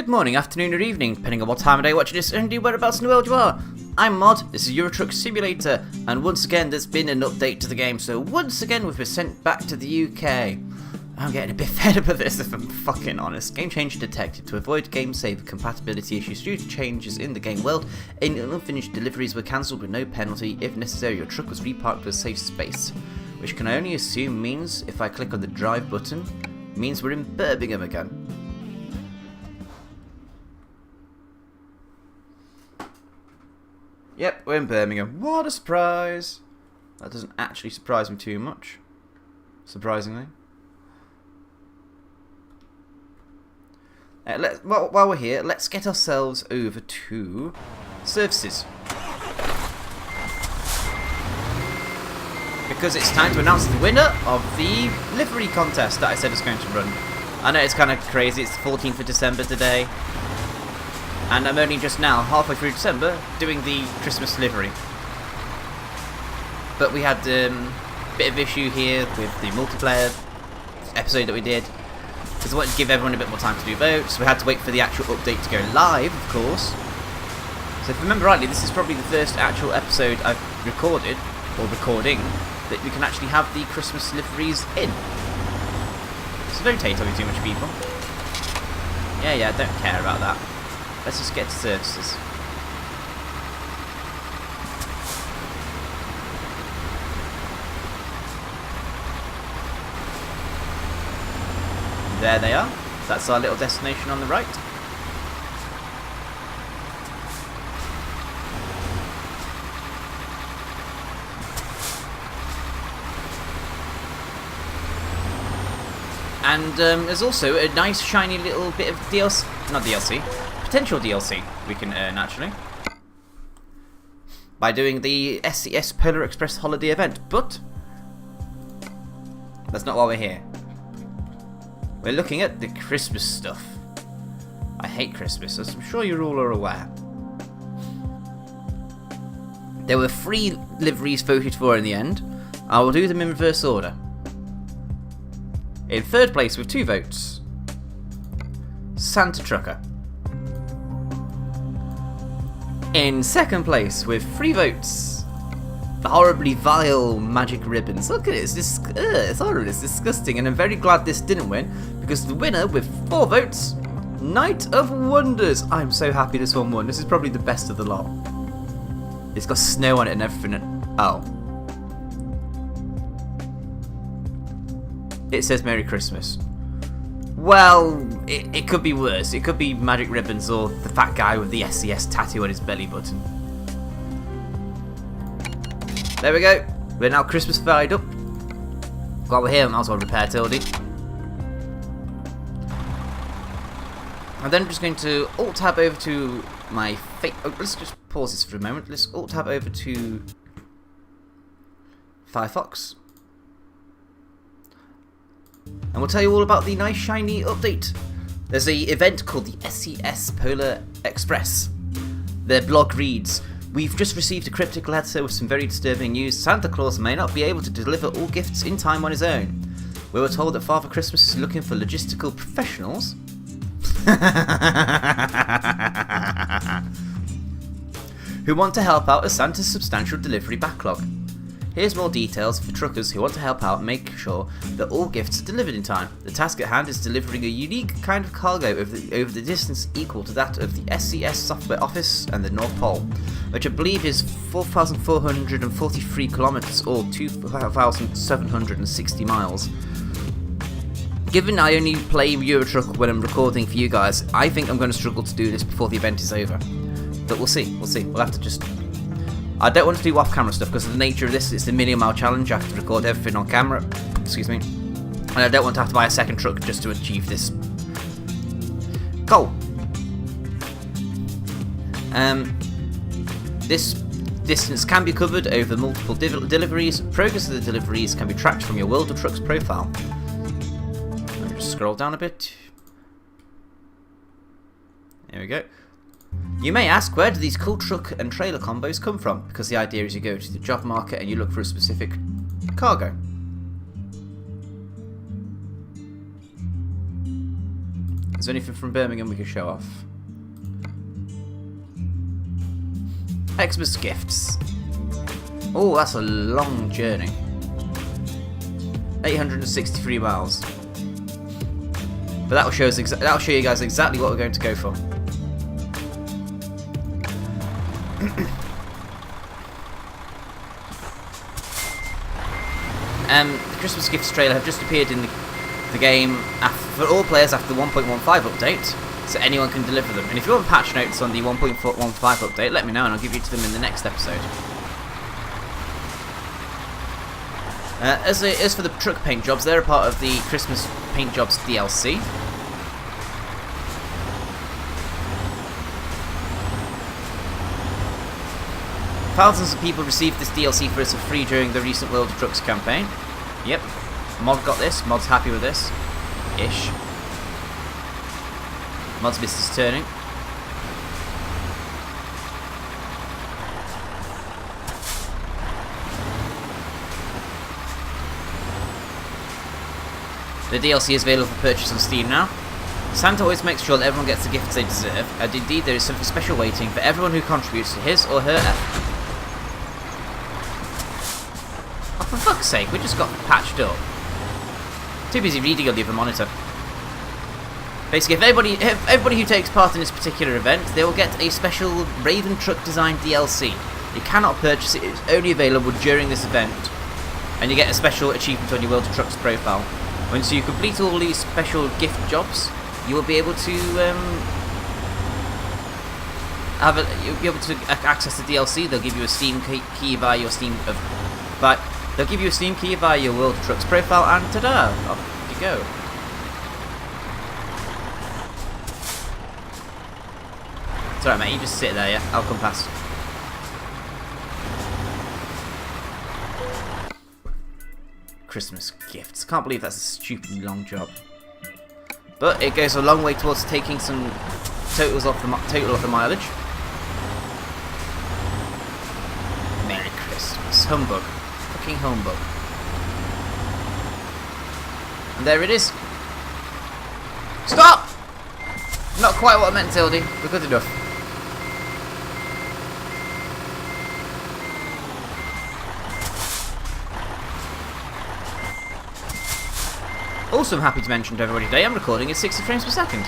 Good morning, afternoon or evening, depending on what time of day watching this and whereabouts in the world you are. I'm MoD, this is Euro Truck Simulator, and once again there's been an update to the game, so once again we've been sent back to the UK. I'm getting a bit fed up of this if I'm fucking honest. Game changer detected. To avoid game save compatibility issues due to changes in the game world, any unfinished deliveries were cancelled with no penalty. If necessary, your truck was reparked to a safe space. Which can I only assume means, if I click on the drive button, means we're in Birmingham again. Yep, we're in Birmingham. What a surprise! That doesn't actually surprise me too much, surprisingly. While we're here, let's get ourselves over to services. Because it's time to announce the winner of the livery contest that I said was going to run. I know it's kind of crazy, it's the 14th of December today. And I'm only just now, halfway through December, doing the Christmas livery. But we had a bit of issue here with the multiplayer episode that we did. Because I wanted to give everyone a bit more time to do votes. We had to wait for the actual update to go live, of course. So if I remember rightly, this is probably the first actual episode I've recorded, or recording, that we can actually have the Christmas liveries in. So don't take me too much, people. Yeah, don't care about that. Let's just get to services. There they are. That's our little destination on the right. And there's also a nice shiny little bit of DLC, not DLC, potential DLC we can earn actually by doing the SES Polar Express holiday event, but that's not why we're here. We're looking at the Christmas stuff. I hate Christmas, as I'm sure you all are aware. There were 3 liveries voted for in the end. I will do them in reverse order. In third place with 2 votes, Santa Trucker. In second place with 3 votes, the horribly vile magic ribbons. Look at it, it's horrible, it's disgusting, and I'm very glad this didn't win, because the winner with 4 votes, Night of Wonders. I'm so happy this one won. This is probably the best of the lot. It's got snow on it and everything. Oh. It says Merry Christmas. Well, it could be worse. It could be magic ribbons or the fat guy with the SES tattoo on his belly button. There we go. We're now Christmas-fied up. While we're here, I might as well repair Tildy. And then I'm just going to Alt-Tab over to my let's just pause this for a moment. Let's Alt-Tab over to Firefox. And we'll tell you all about the nice shiny update. There's an event called the SES Polar Express. Their blog reads, "We've just received a cryptic letter with some very disturbing news. Santa Claus may not be able to deliver all gifts in time on his own. We were told that Father Christmas is looking for logistical professionals who want to help out with Santa's substantial delivery backlog. Here's more details for truckers who want to help out and make sure that all gifts are delivered in time. The task at hand is delivering a unique kind of cargo over the distance equal to that of the SES software office and the North Pole, which I believe is 4,443 kilometers or 2,760 miles. Given I only play Euro Truck when I'm recording for you guys, I think I'm going to struggle to do this before the event is over. But we'll see. We'll have to just... I don't want to do off-camera stuff because of the nature of this. It's the million-mile challenge. I have to record everything on camera. Excuse me. And I don't want to have to buy a second truck just to achieve this goal. This distance can be covered over multiple deliveries. Progress of the deliveries can be tracked from your World of Trucks profile. Let me just scroll down a bit. There we go. You may ask, where do these cool truck and trailer combos come from? Because the idea is you go to the job market and you look for a specific cargo. Is there anything from Birmingham we can show off? Xmas gifts. Oh, that's a long journey. 863 miles. But that'll show you guys exactly what we're going to go for. The Christmas gifts trailer have just appeared in the game for all players after the 1.15 update, so anyone can deliver them. And if you want patch notes on the 1.15 update, let me know and I'll give you to them in the next episode. As for the truck paint jobs, they're a part of the Christmas paint jobs DLC. Thousands of people received this DLC for us for free during the recent World of Trucks campaign. Yep, Mod got this. Mod's happy with this. Ish. Mod's missed his turning. The DLC is available for purchase on Steam now. Santa always makes sure that everyone gets the gifts they deserve, and indeed there is something special waiting for everyone who contributes to his or her effort. Oh, for fuck's sake, we just got patched up. Too busy reading on the other monitor. Basically, if everybody who takes part in this particular event, they will get a special Raven Truck Design DLC. You cannot purchase it, it's only available during this event. And you get a special achievement on your World of Trucks profile. Once you complete all these special gift jobs, you will be able to you'll be able to access the DLC. They'll give you a Steam key via your they'll give you a Steam key via your World of Trucks profile, and ta-da! Off you go. It's alright, mate. You just sit there, yeah. I'll come past. Christmas gifts. Can't believe that's a stupidly long job. But it goes a long way towards taking some total off the mileage. Merry Christmas. Humbug. Fucking humbug. And there it is. Stop! Not quite what I meant, Tildy, but good enough. Also, I'm happy to mention to everybody today, I'm recording at 60 frames per second.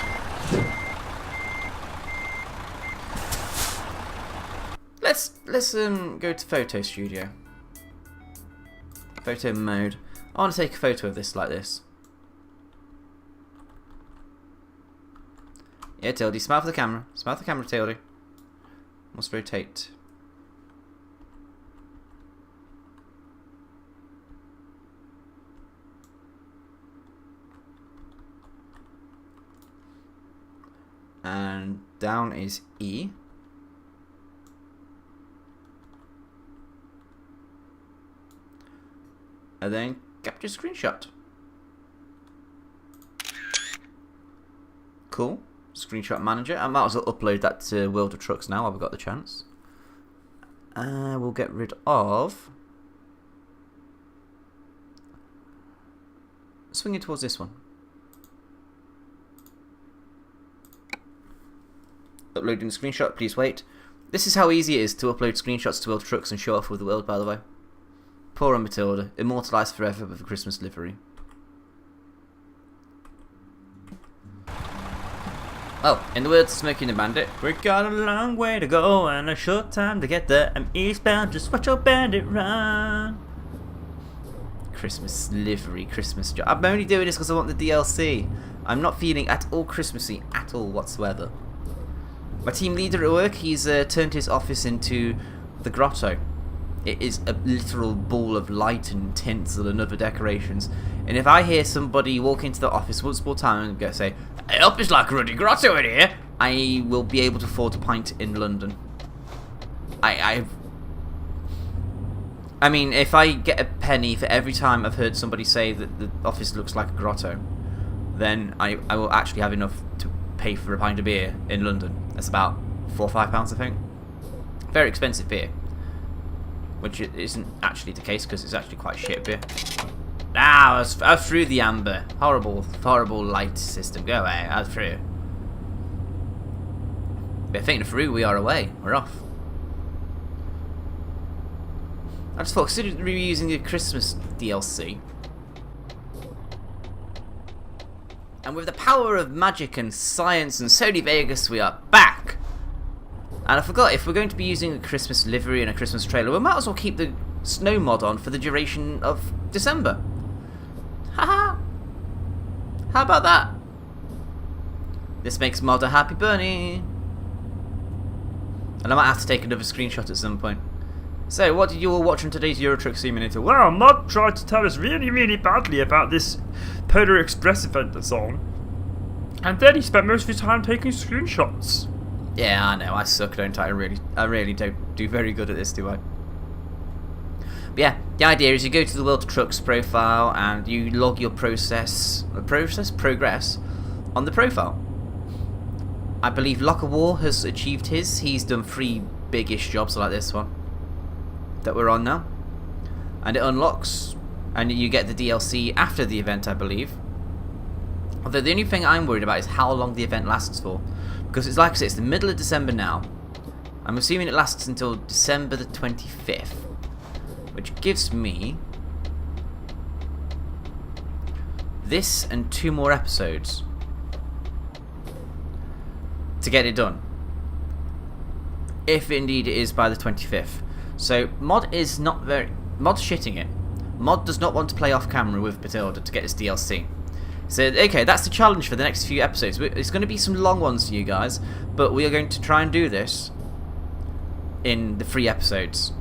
Let's go to photo studio. Photo mode. I want to take a photo of this like this. Yeah, Tildy, smile for the camera. Smile for the camera, Tildy. Must rotate. And down is E. And then capture screenshot. Cool. Screenshot manager. I might as well upload that to World of Trucks now while I've got the chance. We'll get rid of... Swing it towards this one. Uploading the screenshot, please wait. This is how easy it is to upload screenshots to World of Trucks and show off with the world, by the way. Poor Matilda, immortalised forever with the Christmas livery. Oh, in the words of Smokey and the Bandit, we got a long way to go and a short time to get there. I'm eastbound, just watch your bandit run. Christmas livery, Christmas job. I'm only doing this because I want the DLC. I'm not feeling at all Christmassy at all whatsoever. My team leader at work, he's turned his office into the grotto. It is a literal ball of light and tinsel and other decorations. And if I hear somebody walk into the office once more time and go say, "Hey, up, it's like a ruddy grotto in here," I will be able to afford a pint in London. I mean, if I get a penny for every time I've heard somebody say that the office looks like a grotto, then I will actually have enough to pay for a pint of beer in London. That's about £4 or £5, I think. Very expensive beer. Which isn't actually the case, because it's actually quite shit beer. Ah, I was through the amber. Horrible, horrible light system. Go away. I was through. But I think through we are away. We're off. I just thought, considering we were using the Christmas DLC, and with the power of magic and science and Sony Vegas, we are back. And I forgot, if we're going to be using a Christmas livery and a Christmas trailer, we might as well keep the snow mod on for the duration of December. Haha! How about that? This makes mod a happy bunny. And I might have to take another screenshot at some point. So, what did you all watch on today's Euro Truck Simulator? Well, MoD tried to tell us really, really badly about this Polar Express event that's on. And then he spent most of his time taking screenshots. Yeah, I know, I suck, don't I? I really don't do very good at this, do I? But yeah, the idea is you go to the World Trucks profile and you log your progress on the profile. I believe Locker War has achieved his. He's done 3 big-ish jobs like this one that we're on now. And it unlocks, and you get the DLC after the event, I believe. Although the only thing I'm worried about is how long the event lasts for. Because it's like I said, it's the middle of December now. I'm assuming it lasts until December the 25th. Which gives me this and 2 more episodes to get it done. If indeed it is by the 25th. So MoD is not very... MoD's shitting it. MoD does not want to play off camera with Batilda to get his DLC. So, okay, that's the challenge for the next few episodes. It's going to be some long ones for you guys, but we are going to try and do this in the 3 episodes.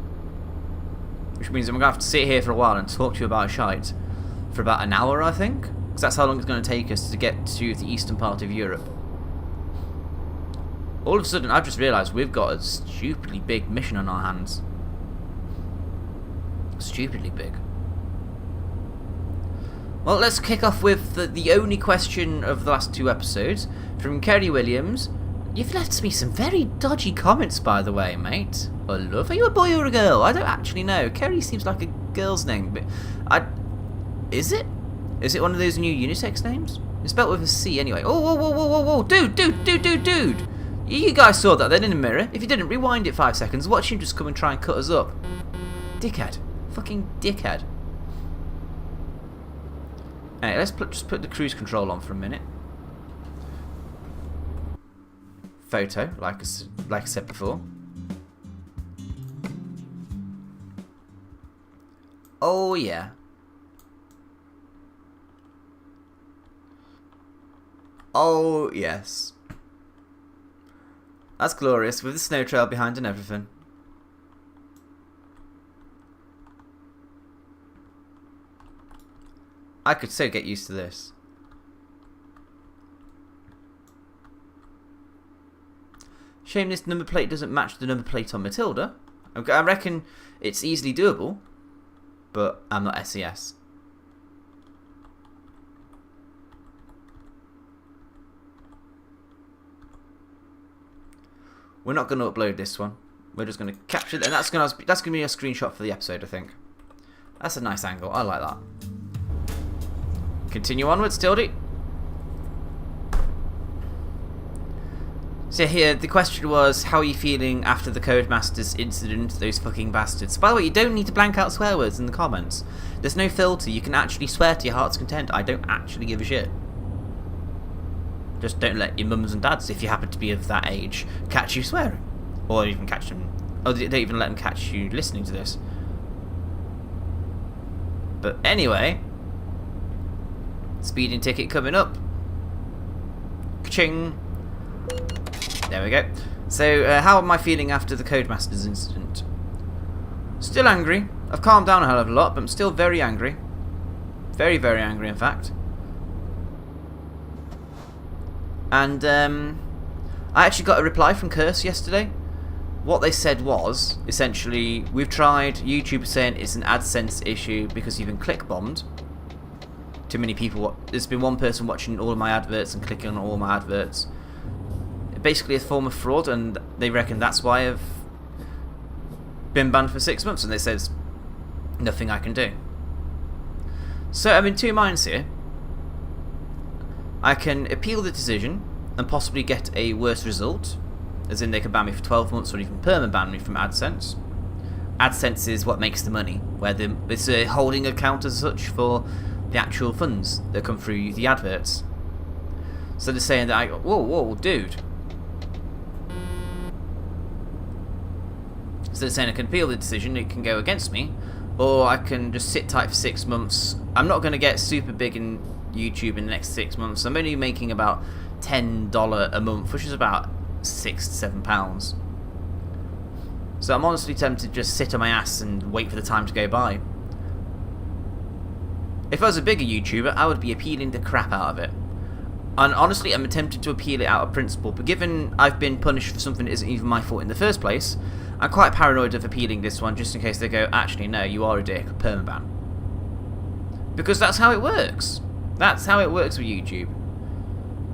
Which means I'm going to have to sit here for a while and talk to you about shite for about an hour, I think. Because that's how long it's going to take us to get to the eastern part of Europe. All of a sudden, I've just realised we've got a stupidly big mission on our hands. Stupidly big. Well, let's kick off with the only question of the last 2 episodes from Kerry Williams. You've left me some very dodgy comments, by the way, mate. Oh, love. Are you a boy or a girl? I don't actually know. Kerry seems like a girl's name, but is it? Is it one of those new unisex names? It's spelled with a C anyway. Oh, whoa, whoa, whoa, whoa, whoa, dude! You guys saw that then in the mirror. If you didn't, rewind it 5 seconds. Watch him just come and try and cut us up. Dickhead. Fucking dickhead. Alright, let's just put the cruise control on for a minute. Photo, like I said before. Oh yeah. Oh yes. That's glorious, with the snow trail behind and everything. I could so get used to this. Shame this number plate doesn't match the number plate on Matilda. I reckon it's easily doable, but I'm not SES. We're not going to upload this one. We're just going to capture it, and that's going to be a screenshot for the episode, I think. That's a nice angle. I like that. Continue onwards, Tildy. So here, the question was, how are you feeling after the Codemasters incident, those fucking bastards? By the way, you don't need to blank out swear words in the comments. There's no filter, you can actually swear to your heart's content. I don't actually give a shit. Just don't let your mums and dads, if you happen to be of that age, catch you swearing. Or even catch them, or don't even let them catch you listening to this. But anyway, speeding ticket coming up. Ka-ching. There we go. So, how am I feeling after the Codemasters incident? Still angry. I've calmed down a hell of a lot, but I'm still very angry. Very, very angry, in fact. And, I actually got a reply from Curse yesterday. What they said was, essentially, we've tried, YouTube saying it's an AdSense issue because you've been click-bombed. Too many people, there's been one person watching all of my adverts and clicking on all my adverts. Basically a form of fraud, and they reckon that's why I've been banned for 6 months, and they said nothing I can do. So I'm in two minds here. I can appeal the decision and possibly get a worse result, as in they can ban me for 12 months or even perma-ban me from AdSense. AdSense is what makes the money, where it's a holding account as such for the actual funds that come through the adverts. So they're saying that whoa, dude. So they're saying I can appeal the decision, it can go against me, or I can just sit tight for 6 months. I'm not going to get super big in YouTube in the next 6 months. I'm only making about $10 a month, which is about £6 to £7. So I'm honestly tempted to just sit on my ass and wait for the time to go by. If I was a bigger YouTuber, I would be appealing the crap out of it. And honestly, I'm tempted to appeal it out of principle, but given I've been punished for something that isn't even my fault in the first place, I'm quite paranoid of appealing this one just in case they go, actually no, you are a dick, permaban. Because that's how it works. That's how it works with YouTube.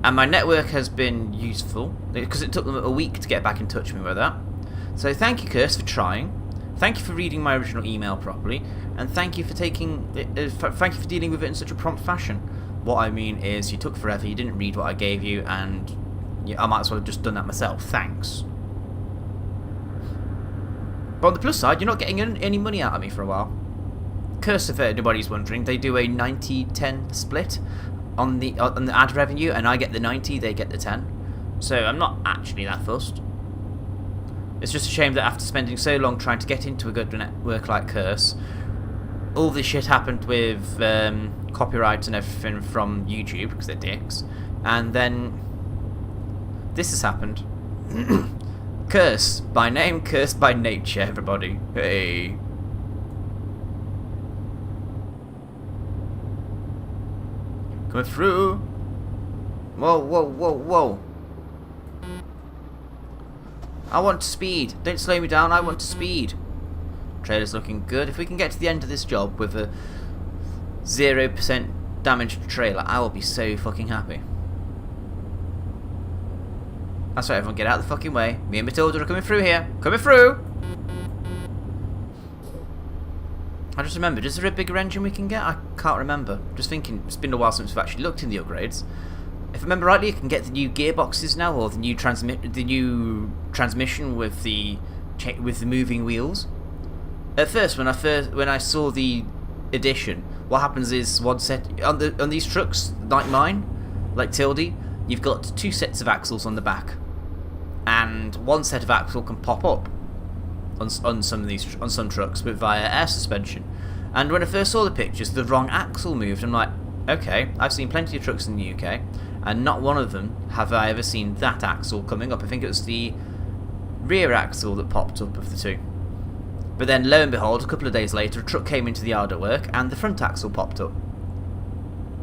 And my network has been useful, because it took them a week to get back in touch with me with that. So thank you, Curse, for trying. Thank you for reading my original email properly, and thank you for thank you for dealing with it in such a prompt fashion. What I mean is, you took forever, you didn't read what I gave you, and I might as well have just done that myself. Thanks. But on the plus side, you're not getting any money out of me for a while. Curse, if anybody's wondering, they do a 90-10 split on the ad revenue, and I get the 90, they get the 10. So I'm not actually that fussed. It's just a shame that after spending so long trying to get into a good network like Curse, all this shit happened with copyright and everything from YouTube, because they're dicks, and then this has happened. Curse by name, curse by nature, everybody. Hey. Coming through. Whoa. I want speed. Don't slow me down, I want speed. Trailer's looking good. If we can get to the end of this job with a 0% damaged trailer, I will be so fucking happy. That's right, everyone, get out of the fucking way. Me and Matilda are coming through here. Coming through! I just remembered, is there a bigger engine we can get? I can't remember. Just thinking, it's been a while since we've actually looked in the upgrades. If I remember rightly, you can get the new gearboxes now, or the new transmission with the moving wheels. At first, when I saw the edition, what happens is one set on these trucks like mine, like Tildy, you've got 2 sets of axles on the back, and one set of axle can pop up on some trucks via air suspension. And when I first saw the pictures, the wrong axle moved. I'm like, okay, I've seen plenty of trucks in the UK, and not one of them have I ever seen that axle coming up. I think it was the rear axle that popped up of the two. But then, lo and behold, a couple of days later, a truck came into the yard at work, and the front axle popped up.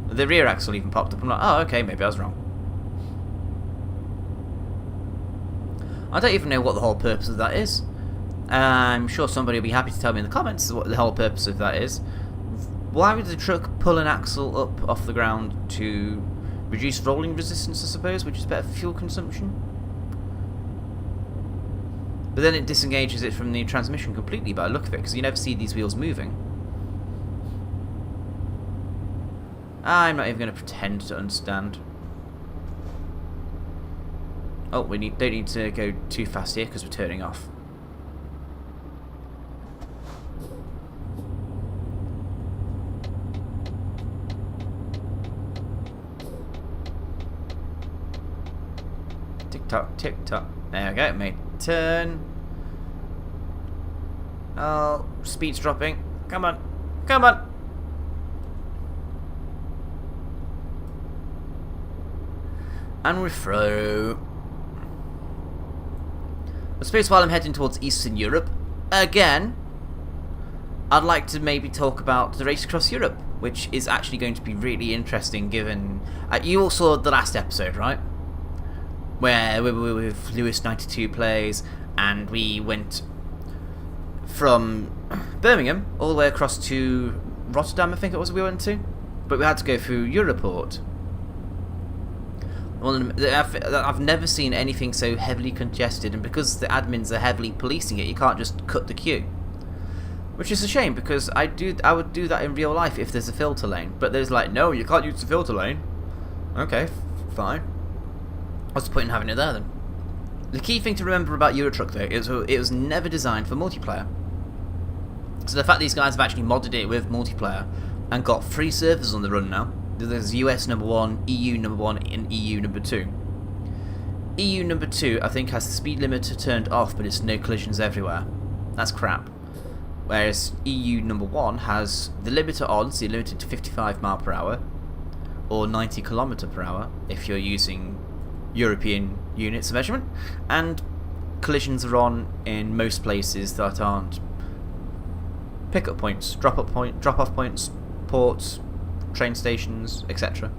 The rear axle even popped up. I'm like, oh, okay, maybe I was wrong. I don't even know what the whole purpose of that is. I'm sure somebody will be happy to tell me in the comments what the whole purpose of that is. Why would the truck pull an axle up off the ground? To reduce rolling resistance, I suppose, which is better fuel consumption? But then it disengages it from the transmission completely by the look of it, because you never see these wheels moving. I'm not even going to pretend to understand. Oh, we don't need to go too fast here because we're turning off. Tick tock, tick tock. There we go, made turn. Oh, speed's dropping. Come on, come on. And we're through. I suppose while I'm heading towards Eastern Europe, again, I'd like to maybe talk about the race across Europe, which is actually going to be really interesting given... you all saw the last episode, right? Where we were with Lewis92 Plays, and we went from Birmingham all the way across to Rotterdam, I think it was we went to. But we had to go through Europort. I've never seen anything so heavily congested, and because the admins are heavily policing it, you can't just cut the queue. Which is a shame, because I would do that in real life if there's a filter lane. But there's like, no, you can't use the filter lane. Okay, fine. What's the point in having it there then? The key thing to remember about Euro Truck though is it was never designed for multiplayer. So the fact these guys have actually modded it with multiplayer and got 3 servers on the run now. There's US number 1, EU number 1, and EU number 2. EU number 2 I think has the speed limiter turned off, but it's no collisions everywhere. That's crap. Whereas EU number 1 has the limiter on, so you're limited to 55 mph or 90 km/h if you're using European units of measurement, and collisions are on in most places that aren't pickup points, drop-off points, ports, train stations, etc.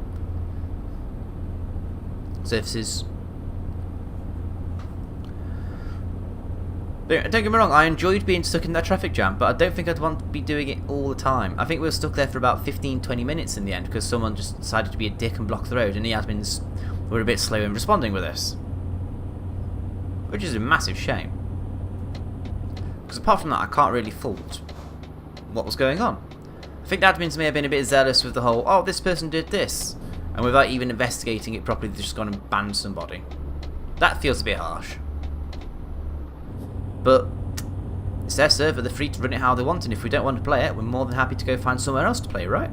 Surfaces. Don't get me wrong, I enjoyed being stuck in that traffic jam, but I don't think I'd want to be doing it all the time. I think we were stuck there for about 15-20 minutes in the end because someone just decided to be a dick and block the road, and the admins were a bit slow in responding with this. Which is a massive shame. Because apart from that, I can't really fault what was going on. I think the admins may have been a bit zealous with the whole, oh, this person did this, and without even investigating it properly, they've just gone and banned somebody. That feels a bit harsh. But it's their server, they're free to run it how they want, and if we don't want to play it, we're more than happy to go find somewhere else to play, right?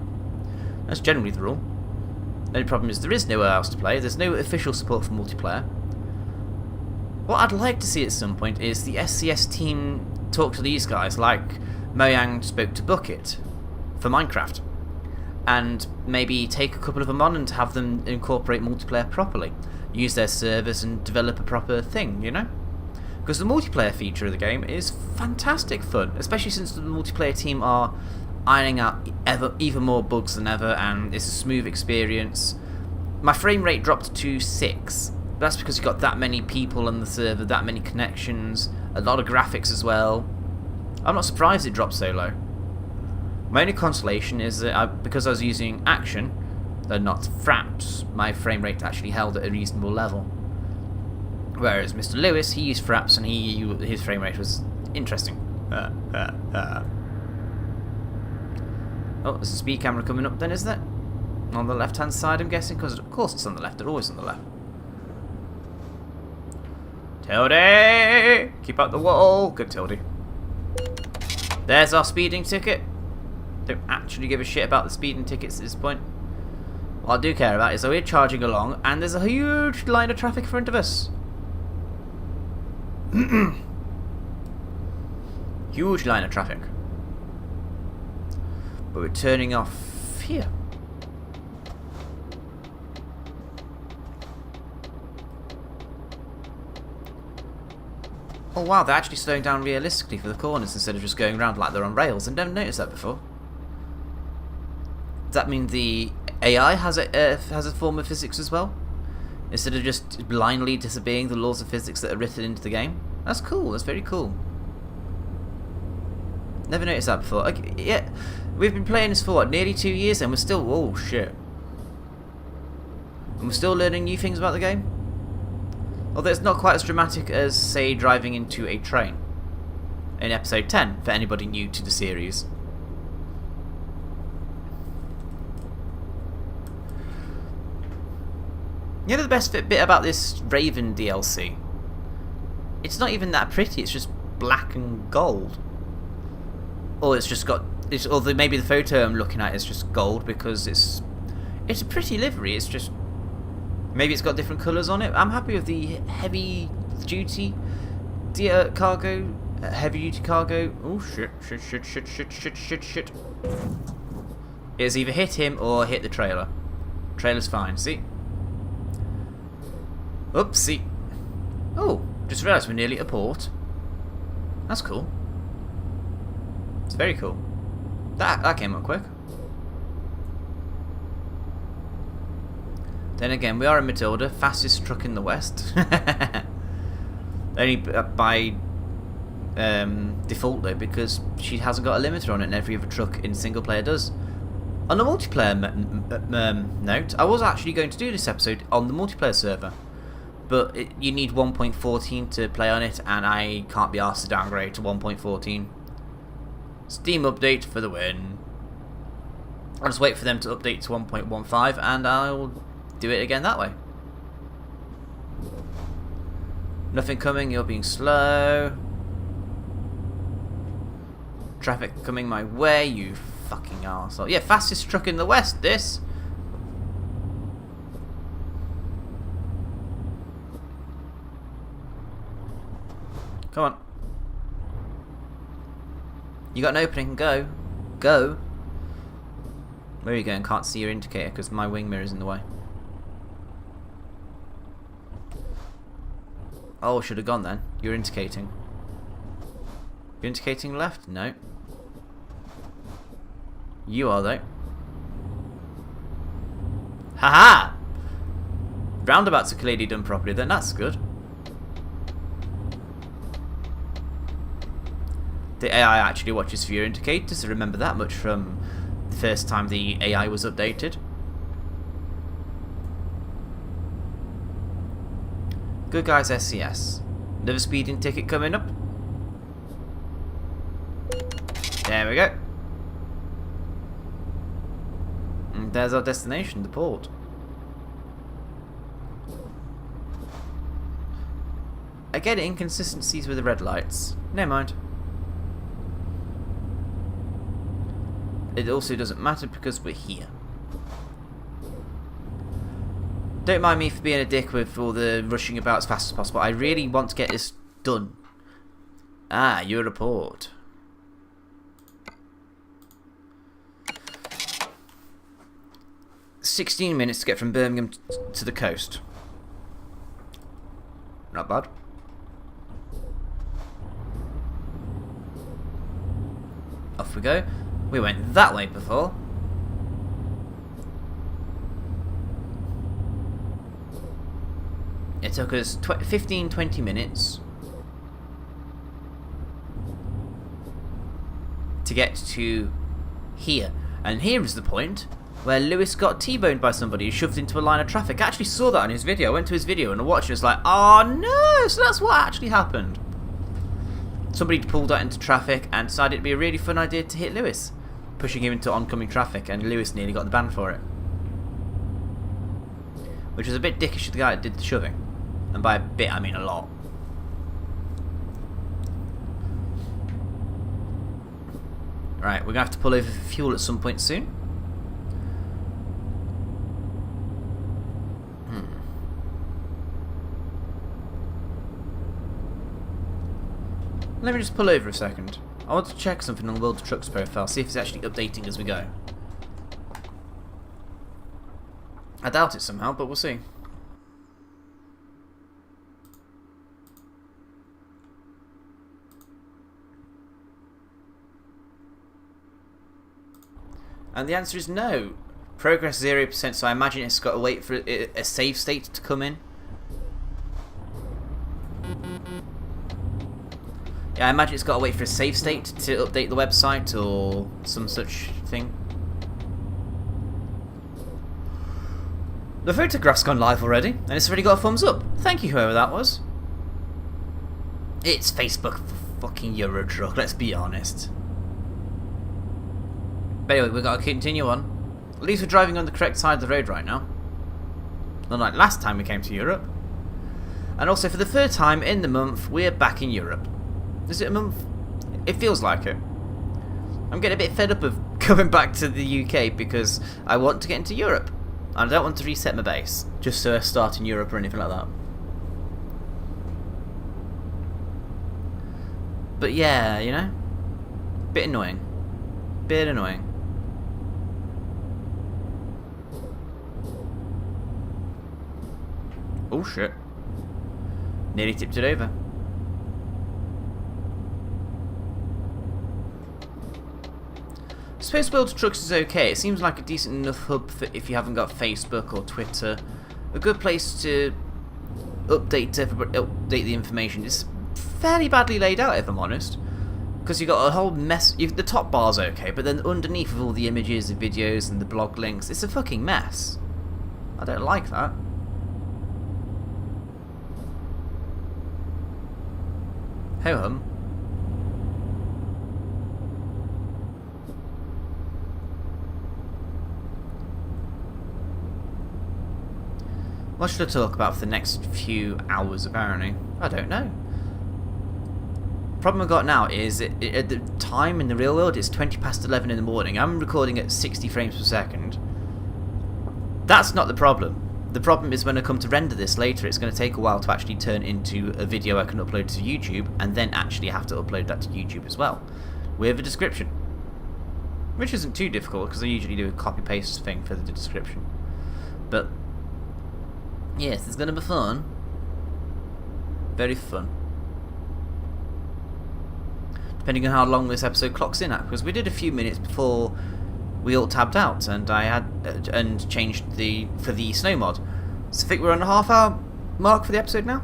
That's generally the rule. The only problem is there is nowhere else to play, there's no official support for multiplayer. What I'd like to see at some point is the SCS team talk to these guys, like Mojang spoke to Bucket for Minecraft, and maybe take a couple of them on and have them incorporate multiplayer properly. Use their servers and develop a proper thing, you know? Because the multiplayer feature of the game is fantastic fun, especially since the multiplayer team are ironing out even more bugs than ever, and it's a smooth experience. My frame rate dropped to 6. That's because you've got that many people on the server, that many connections, a lot of graphics as well. I'm not surprised it dropped so low. My only consolation is that because I was using Action, though not Fraps, my frame rate actually held at a reasonable level. Whereas Mr. Lewis, he used Fraps and his frame rate was interesting. Oh, there's a speed camera coming up then, isn't it? On the left hand side, I'm guessing, because of course it's on the left, they're always on the left. Tildy! Keep up the wall! Good Tildy. There's our speeding ticket. Don't actually give a shit about the speeding tickets at this point. What I do care about is that we're charging along and there's a huge line of traffic in front of us. Huge line of traffic. But we're turning off here. Oh wow, they're actually slowing down realistically for the corners instead of just going around like they're on rails. I've never noticed that before. Does that mean the AI has a form of physics as well? Instead of just blindly disobeying the laws of physics that are written into the game? That's cool, that's very cool. Never noticed that before. Okay, yeah, we've been playing this for what, nearly 2 years and we're still, oh shit. And we're still learning new things about the game? Although it's not quite as dramatic as, say, driving into a train in episode 10, for anybody new to the series. You know the best bit about this Raven DLC? It's not even that pretty, it's just black and gold. Or it's just got, or maybe the photo I'm looking at is just gold because it's a pretty livery, it's just, maybe it's got different colours on it. I'm happy with the heavy duty cargo. Heavy duty cargo. Oh shit. It's either hit him or hit the trailer. Trailer's fine, see? Oopsie. Oh, just realised we're nearly at a port. That's cool. It's very cool. That came up quick. Then again, we are in Matilda, fastest truck in the West. Only by default though, because she hasn't got a limiter on it, and every other truck in single player does. On the multiplayer note, I was actually going to do this episode on the multiplayer server, but you need 1.14 to play on it, and I can't be asked to downgrade to 1.14. Steam update for the win. I'll just wait for them to update to 1.15 and I'll do it again that way. Nothing coming, you're being slow. Traffic coming my way, you fucking arsehole. Yeah, fastest truck in the West, this. Come on. You got an opening, go. Go. Where are you going? Can't see your indicator because my wing mirror's in the way. Oh, should have gone then. You're indicating. You're indicating left? No. You are though. Haha! Roundabouts are clearly done properly then, that's good. The AI actually watches for your indicators, remember that much from the first time the AI was updated. Good guys, SCS. Another speeding ticket coming up. There we go. And there's our destination, the port. Again, inconsistencies with the red lights. Never mind. It also doesn't matter because we're here. Don't mind me for being a dick with all the rushing about as fast as possible. I really want to get this done. Ah, you're at a port. "16 minutes to get from Birmingham to the coast." Not bad. Off we go. We went that way before. It took us 15-20 minutes to get to here. And here is the point where Lewis got T-boned by somebody who shoved into a line of traffic. I actually saw that on his video. I went to his video and I watched it. It was like, oh no! So that's what actually happened. Somebody pulled out into traffic and decided it'd be a really fun idea to hit Lewis, pushing him into oncoming traffic, and Lewis nearly got the ban for it. Which was a bit dickish of the guy that did the shoving. And by a bit, I mean a lot. Right, we're going to have to pull over for fuel at some point soon. Let me just pull over a second. I want to check something on the World of Trucks profile, see if it's actually updating as we go. I doubt it somehow, but we'll see. And the answer is no. Progress 0%, so I imagine it's got to wait for a save state to come in. Yeah, I imagine it's got to wait for a save state to update the website or some such thing. The photograph's gone live already, and it's already got a thumbs up. Thank you, whoever that was. It's Facebook for fucking Eurotruck, let's be honest. But anyway, we've got to continue on. At least we're driving on the correct side of the road right now. Unlike last time we came to Europe. And also, for the third time in the month, we're back in Europe. Is it a month? It feels like it. I'm getting a bit fed up of going back to the UK because I want to get into Europe. And I don't want to reset my base just so I start in Europe or anything like that. But yeah, you know, bit annoying. Bit annoying. Oh shit. Nearly tipped it over. I suppose World of Trucks is okay. It seems like a decent enough hub for if you haven't got Facebook or Twitter. A good place to update the information. It's fairly badly laid out, if I'm honest. Because you've got a whole mess. The top bar's okay, but then underneath with all the images, the videos, and the blog links, it's a fucking mess. I don't like that. Ho hum. What should I talk about for the next few hours, apparently? I don't know. Problem I've got now is, at the time in the real world, it's 20 past 11 in the morning. I'm recording at 60 frames per second. That's not the problem. The problem is when I come to render this later, it's going to take a while to actually turn into a video I can upload to YouTube, and then actually have to upload that to YouTube as well, with a description. Which isn't too difficult, because I usually do a copy-paste thing for the description. But yes, it's going to be fun. Very fun. Depending on how long this episode clocks in at, because we did a few minutes before we all tabbed out, and I had and changed for the snow mod. So I think we're on a half-hour mark for the episode now.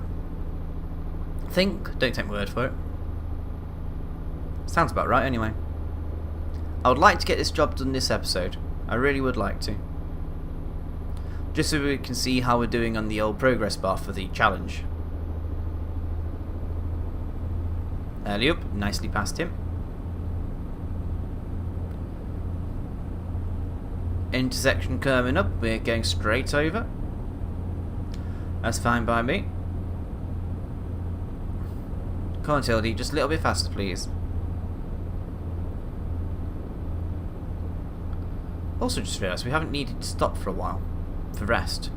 Don't take my word for it. Sounds about right, anyway. I would like to get this job done this episode. I really would like to. Just so we can see how we're doing on the old progress bar for the challenge. Early up, nicely past him. Intersection coming up, we're going straight over. That's fine by me. Come on, Tildy, just a little bit faster, please. Also just realised we haven't needed to stop for a while. For rest.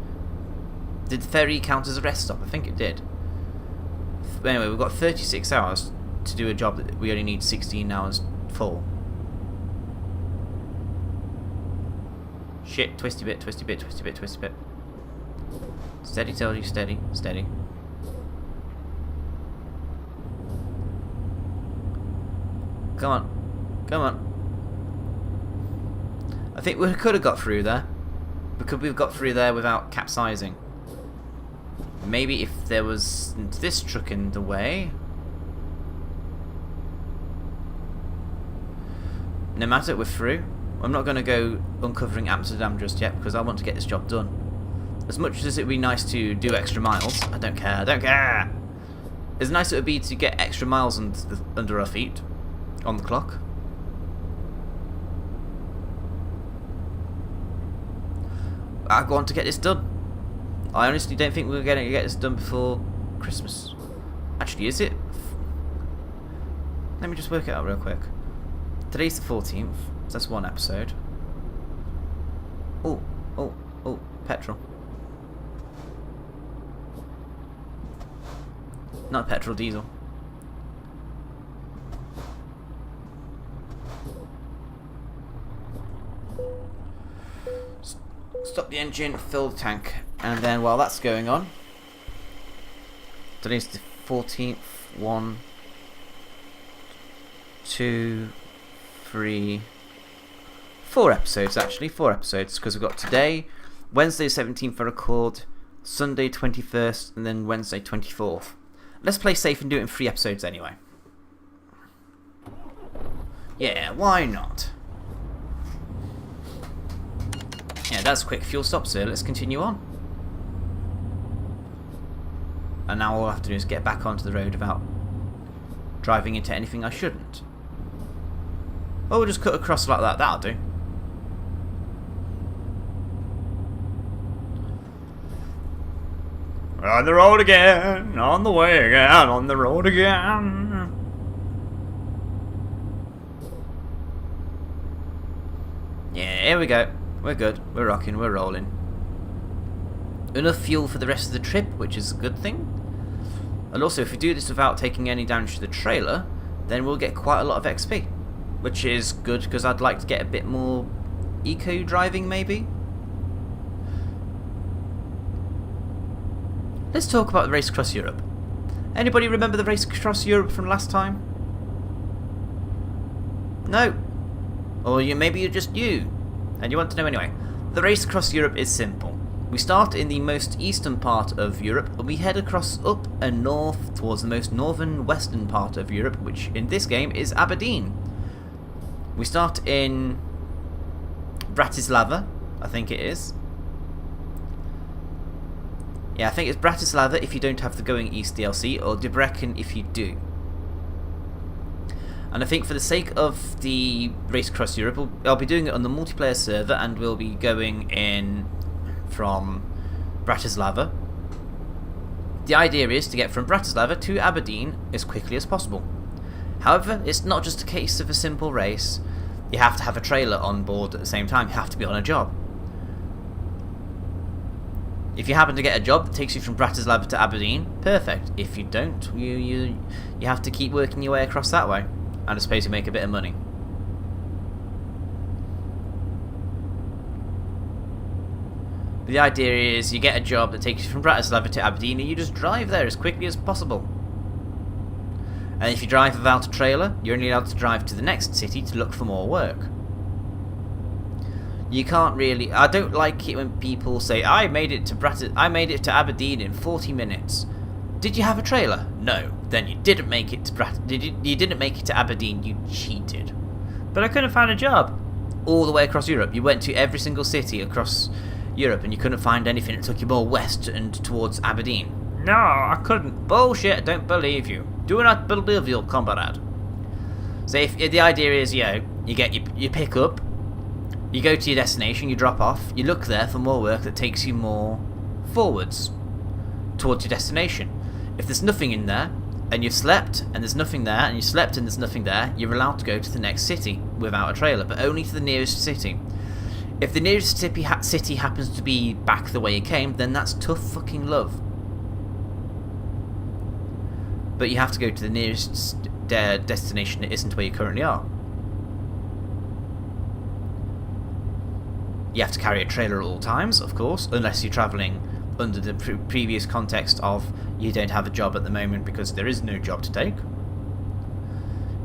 Did the ferry count as a rest stop? I think it did. But anyway, we've got 36 hours to do a job that we only need 16 hours for. Shit, twisty bit, twisty bit, twisty bit, twisty bit. Steady, Tildy, steady, steady. Come on. Come on. I think we could have got through there. Because we've got through there without capsizing. Maybe if there was this truck in the way. No matter, we're through. I'm not going to go uncovering Amsterdam just yet because I want to get this job done. As much as it would be nice to do extra miles, I don't care, I don't care! As nice as it would be to get extra miles under our feet on the clock. I want to get this done. I honestly don't think we're going to get this done before Christmas. Actually, is it? Let me just work it out real quick. Today's the 14th. So that's one episode. Oh, petrol. Not petrol, diesel. Stop the engine, fill the tank, and then while that's going on, today's the 14th. 1, 2, 3, 4 episodes actually. 4 episodes because we've got today, Wednesday 17th for record, Sunday 21st, and then Wednesday 24th. Let's play safe and do it in 3 episodes anyway. Yeah, why not? Yeah, that's a quick fuel stop, so let's continue on. And now all I have to do is get back onto the road without driving into anything I shouldn't. Or we'll just cut across like that, that'll do. We're on the road again, on the way again, on the road again. Yeah, here we go. We're good. We're rocking. We're rolling. Enough fuel for the rest of the trip, which is a good thing. And also, if we do this without taking any damage to the trailer, then we'll get quite a lot of XP. Which is good, because I'd like to get a bit more eco-driving, maybe? Let's talk about the race across Europe. Anybody remember the race across Europe from last time? No? Or maybe you're just new, and you want to know anyway. The race across Europe is simple. We start in the most eastern part of Europe, and we head across up and north towards the most northern western part of Europe, which in this game is Aberdeen. We start in Bratislava, I think it is. Yeah, I think it's Bratislava if you don't have the Going East DLC, or Debrecen if you do. And I think for the sake of the race across Europe, I'll be doing it on the multiplayer server, and we'll be going in from Bratislava. The idea is to get from Bratislava to Aberdeen as quickly as possible. However, it's not just a case of a simple race. You have to have a trailer on board at the same time. You have to be on a job. If you happen to get a job that takes you from Bratislava to Aberdeen, perfect. If you don't, you have to keep working your way across that way. And I suppose you make a bit of money. The idea is you get a job that takes you from Bratislava to Aberdeen and you just drive there as quickly as possible. And if you drive without a trailer, you're only allowed to drive to the next city to look for more work. You can't really... I don't like it when people say, I made it to Aberdeen in 40 minutes. Did you have a trailer? No. Then you didn't make it to you didn't make it to Aberdeen, you cheated. But I couldn't find a job. All the way across Europe. You went to every single city across Europe and you couldn't find anything that took you more west and towards Aberdeen. No, I couldn't. Bullshit, don't believe you. Do not believe you, comrade. So if the idea is, you get you pick up, you go to your destination, you drop off, you look there for more work that takes you more forwards towards your destination. If there's nothing in there, and you've slept, and there's nothing there, and you slept and there's nothing there, you're allowed to go to the next city without a trailer, but only to the nearest city. If the nearest city happens to be back the way you came, then that's tough fucking love. But you have to go to the nearest destination that isn't where you currently are. You have to carry a trailer at all times, of course, unless you're travelling under the previous context of you don't have a job at the moment because there is no job to take.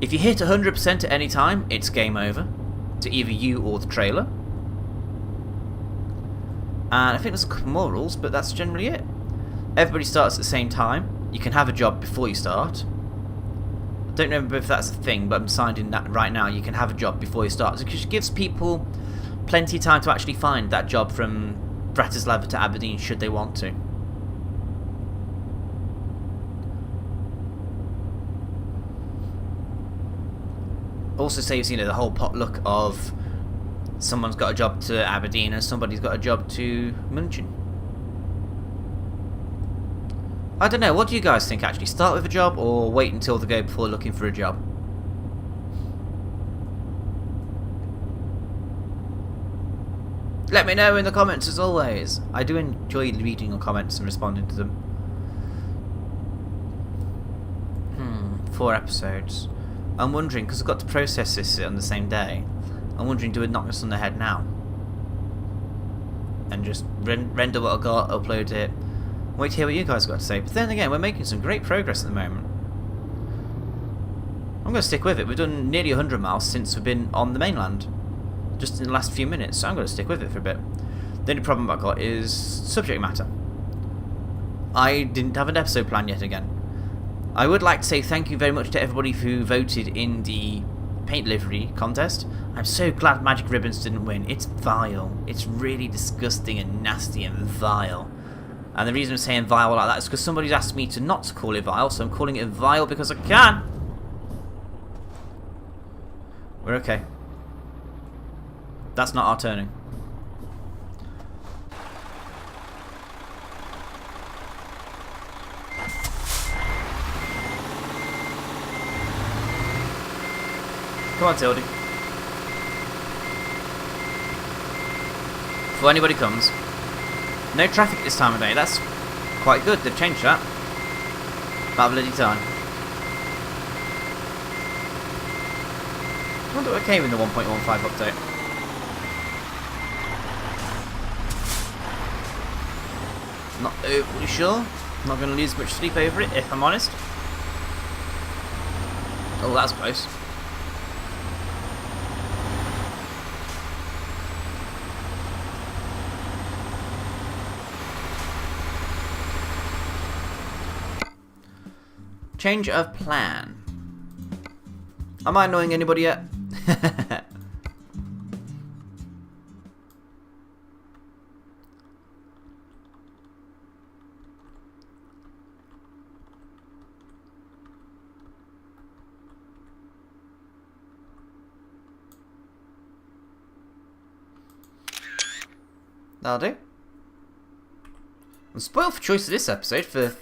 If you hit 100% at any time, it's game over to either you or the trailer. And I think there's a couple more rules, but that's generally it. Everybody starts at the same time. You can have a job before you start. I don't remember if that's a thing, but I'm signed in that right now. You can have a job before you start, because it gives people plenty of time to actually find that job from Bratislava to Aberdeen should they want to. Also saves, the whole potluck of someone's got a job to Aberdeen and somebody's got a job to München. I don't know, what do you guys think actually? Start with a job or wait until they go before looking for a job? Let me know in the comments as always. I do enjoy reading your comments and responding to them. 4 episodes. I'm wondering, because I've got to process this on the same day, I'm wondering, do I knock this on the head now? And just render what I got, upload it, wait to hear what you guys got to say. But then again, we're making some great progress at the moment. I'm going to stick with it. We've done nearly 100 miles since we've been on the mainland. Just in the last few minutes, so I'm going to stick with it for a bit. The only problem I've got is subject matter. I didn't have an episode plan yet again. I would like to say thank you very much to everybody who voted in the paint livery contest. I'm so glad Magic Ribbons didn't win. It's vile. It's really disgusting and nasty and vile. And the reason I'm saying vile like that is because somebody's asked me to not call it vile, so I'm calling it vile because I can. We're okay. That's not our turning. Come on, Tildy. Before anybody comes. No traffic this time of day. That's quite good. They've changed that. About bloody time. I wonder what came in the 1.15 update. Not overly sure. I'm not going to lose much sleep over it, if I'm honest. Oh, that's close. Change of plan. Am I annoying anybody yet? That'll do. I'm spoiled for choice of this episode for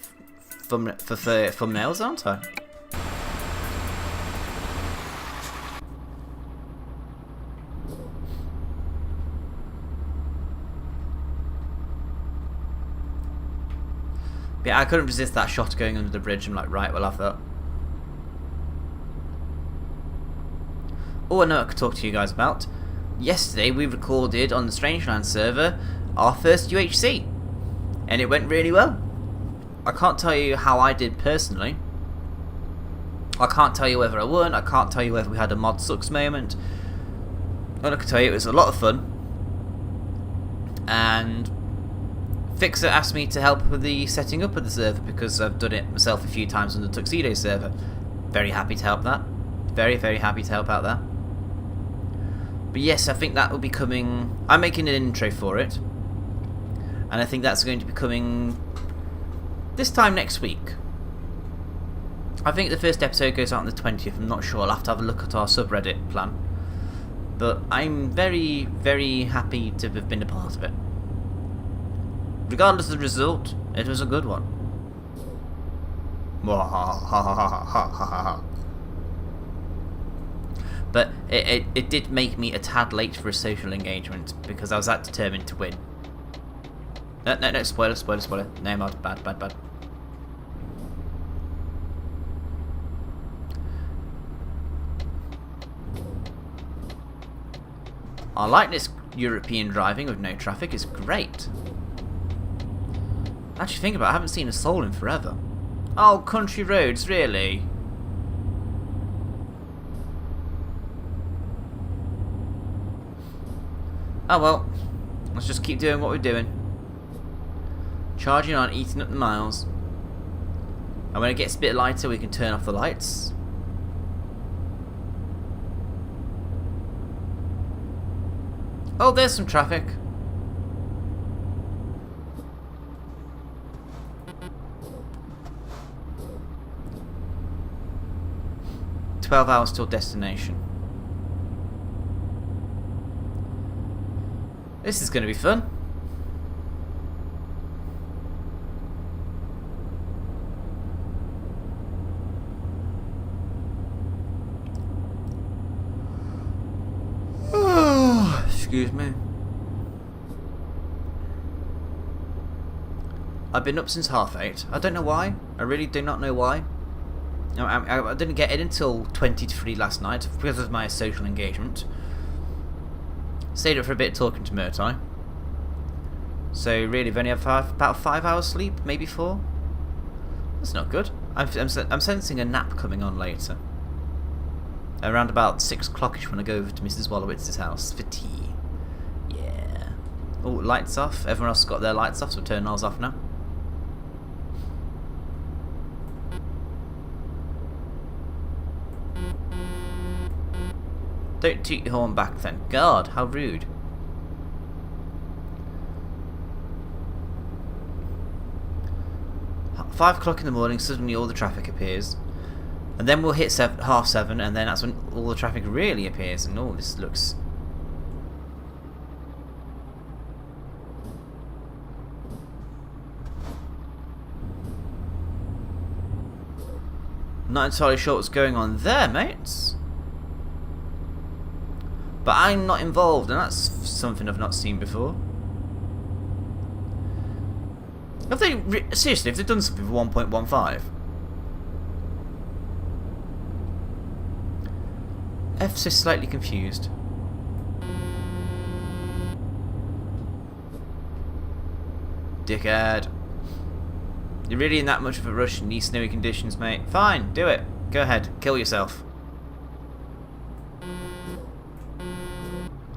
thumbnails, aren't I? But yeah, I couldn't resist that shot going under the bridge. I'm like, right, we'll have that. Oh, I know I could talk to you guys about. Yesterday we recorded on the Strangeland server our first UHC, and it went really well. I can't tell you how I did personally. I can't tell you whether I won. I can't tell you whether we had a mod sucks moment. All I can tell you, it was a lot of fun. And Fixer asked me to help with the setting up of the server because I've done it myself a few times on the Tuxedo server. Very happy to help that. Very, very happy to help out there. But yes, I think that will be coming. I'm making an intro for it, and I think that's going to be coming this time next week. I think the first episode goes out on the 20th. I'm not sure. I'll have to have a look at our subreddit plan. But I'm very, very happy to have been a part of it. Regardless of the result, it was a good one. But it did make me a tad late for a social engagement because I was that determined to win. No, spoiler. No, mod, bad. I like this European driving with no traffic, it's great. Actually think about it, I haven't seen a soul in forever. Oh, country roads, really? Oh well, let's just keep doing what we're doing. Charging on, eating up the miles. And when it gets a bit lighter, we can turn off the lights. Oh, there's some traffic. "12 hours till destination." This is going to be fun. Excuse me. I've been up since 8:30. I don't know why. I really do not know why. I didn't get in until 20 to 3 last night because of my social engagement. Stayed up for a bit talking to Murtai. So really, I've only had about 5 hours sleep, maybe 4. That's not good. I'm sensing a nap coming on later. Around about 6 o'clockish when I go over to Mrs. Wallowitz's house for tea. Yeah. Oh, lights off. Everyone else has got their lights off, so we'll turn ours off now. Don't toot your horn back, thank God. How rude. At 5 o'clock in the morning, suddenly all the traffic appears. And then we'll hit 7:30, and then that's when all the traffic really appears. And all this looks... Not entirely sure what's going on there, mates. But I'm not involved, and that's something I've not seen before. Have they seriously? Have they done something for 1.15? F's is slightly confused. Dickhead. You're really in that much of a rush in these snowy conditions, mate? Fine, do it. Go ahead, kill yourself.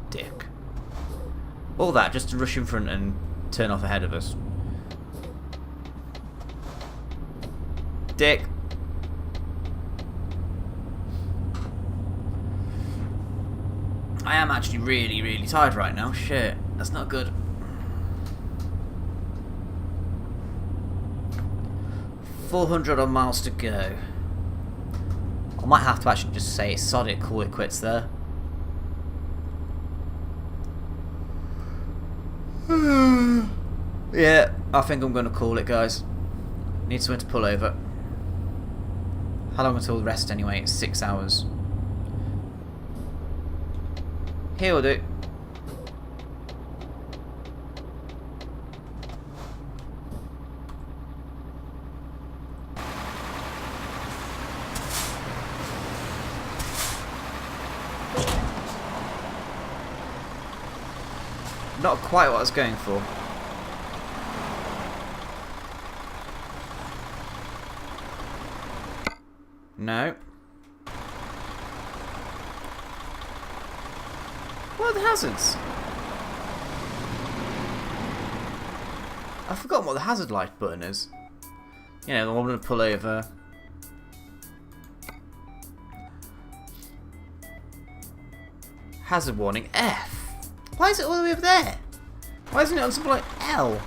Dick. All that just to rush in front and turn off ahead of us. Dick. I am actually really, really tired right now. Shit, that's not good. $400 miles to go. I might have to actually just say sod it, call it quits there. Yeah, I think I'm going to call it, guys. Need someone to pull over. How long until the rest anyway? It's 6 hours. Here will do. Not quite what I was going for. No. What are the hazards? I've forgotten what the hazard light button is. You know, the one to pull over. Hazard warning F. Why is it all the way over there? Why isn't it on something like L?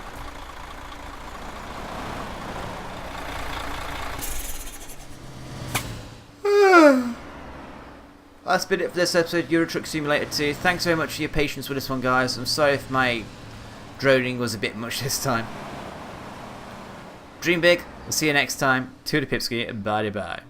That's been it for this episode of Euro Truck Simulator 2. Thanks very much for your patience with this one, guys. I'm sorry if my droning was a bit much this time. Dream big. We'll see you next time. Toodle Pipski. Bye bye.